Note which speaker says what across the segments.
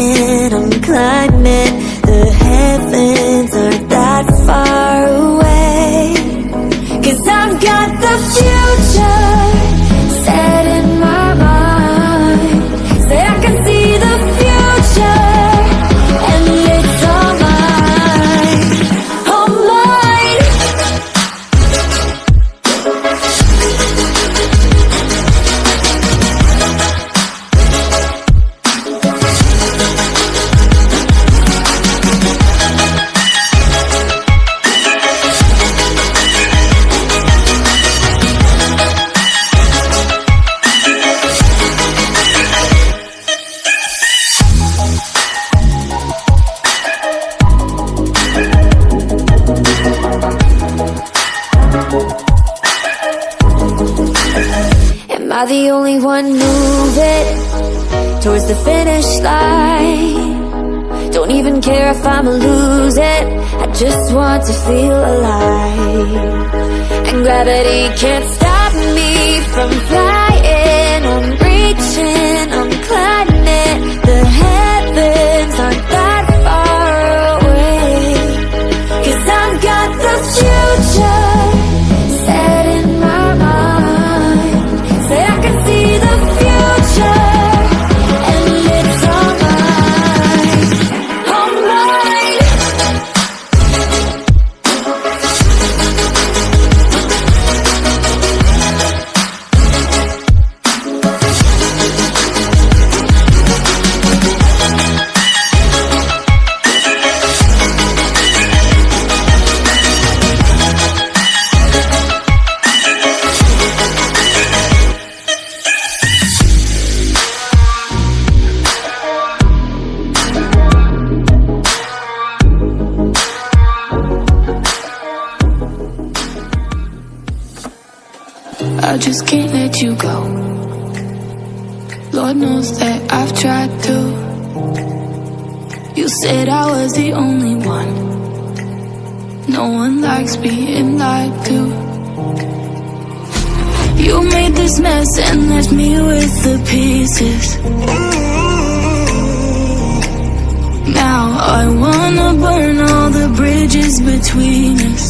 Speaker 1: reaching, I'm climbing. The heavens aren't that far away. 'Cause I've got the future set in my mind. Say I can see the future, and it's all mine, all mine. Am I the only one moving towards the finish line? Don't even care if I'ma lose it, I just want to feel alive. And gravity can't stop me from flying. I'm reaching, I'm climbing. The heavens aren't that far away. 'Cause I've got the future set in my mind. Say I can see the future, and it's all mine, all mine.
Speaker 2: I just can't let you go. Lord knows that I've tried to. You said I was the only one. No one likes being lied to. You made this mess and left me with the pieces. Now I wanna burn all the bridges between us.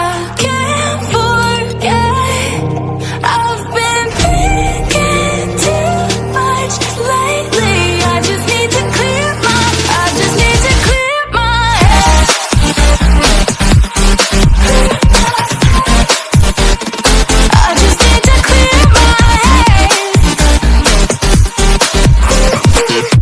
Speaker 2: I can't forget. I've been thinking too much lately. I just need to clear my head. I just need to clear my head.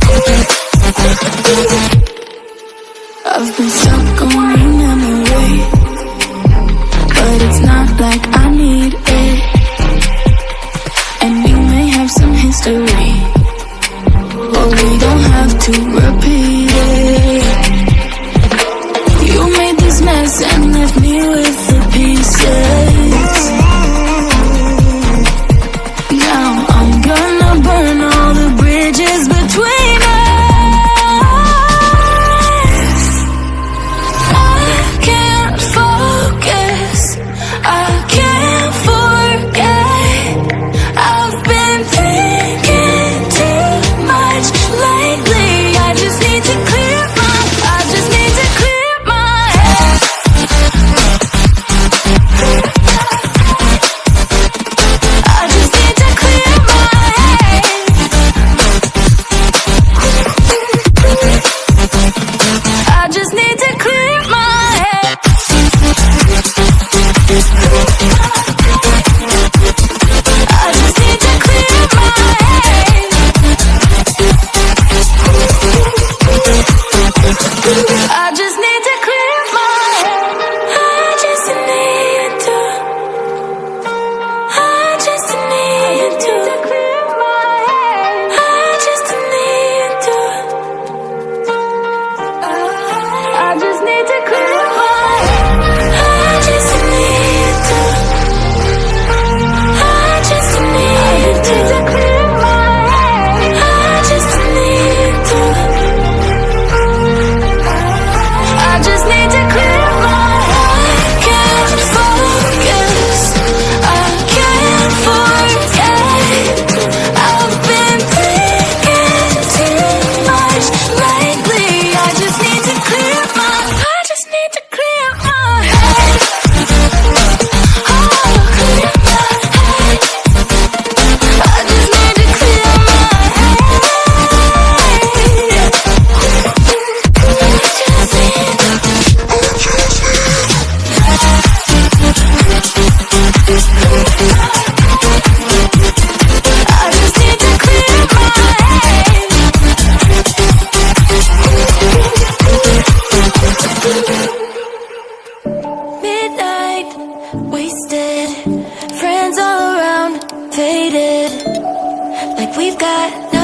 Speaker 2: got